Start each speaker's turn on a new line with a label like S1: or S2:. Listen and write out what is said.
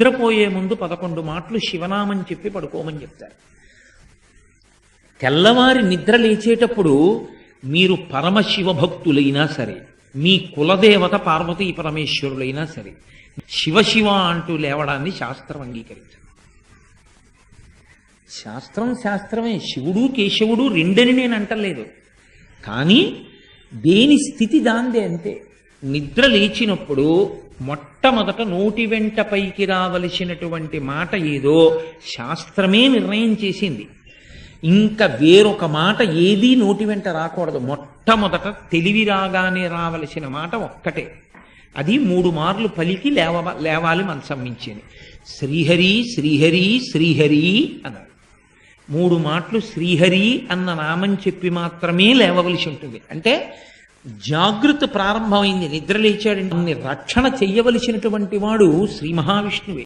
S1: నిద్రపోయే ముందు 11 మాటలు శివనామం చెప్పి పడుకోమని చెప్తారు. తెల్లవారి నిద్ర లేచేటప్పుడు మీరు పరమశివ భక్తులైనా సరే, మీ కులదేవత పార్వతీ పరమేశ్వరులైనా సరే, శివ అంటూ లేవడాన్ని శాస్త్రం అంగీకరించదు. శాస్త్రమే. శివుడు కేశవుడు రెండని నేను అంటలేదు, కానీ దేని స్థితి దాందే అంతే. నిద్ర లేచినప్పుడు మొట్టమొదట నోటి వెంట పైకి రావలసినటువంటి మాట ఏదో శాస్త్రమే నిర్ణయం చేసింది. ఇంకా వేరొక మాట ఏదీ నోటి వెంట రాకూడదు. మొట్టమొదట తెలివి రాగానే రావలసిన మాట ఒక్కటే, అది 3 మార్లు పలికి లేవాలి మనసం మించింది. శ్రీహరి శ్రీహరి శ్రీహరి అన్నారు. 3 మాటలు శ్రీహరి అన్న నామం చెప్పి మాత్రమే లేవవలసి ఉంటుంది. అంటే జాగృతి ప్రారంభమైంది. నిద్ర లేచాడంటే రక్షణ చెయ్యవలసినటువంటి వాడు శ్రీ మహావిష్ణువే.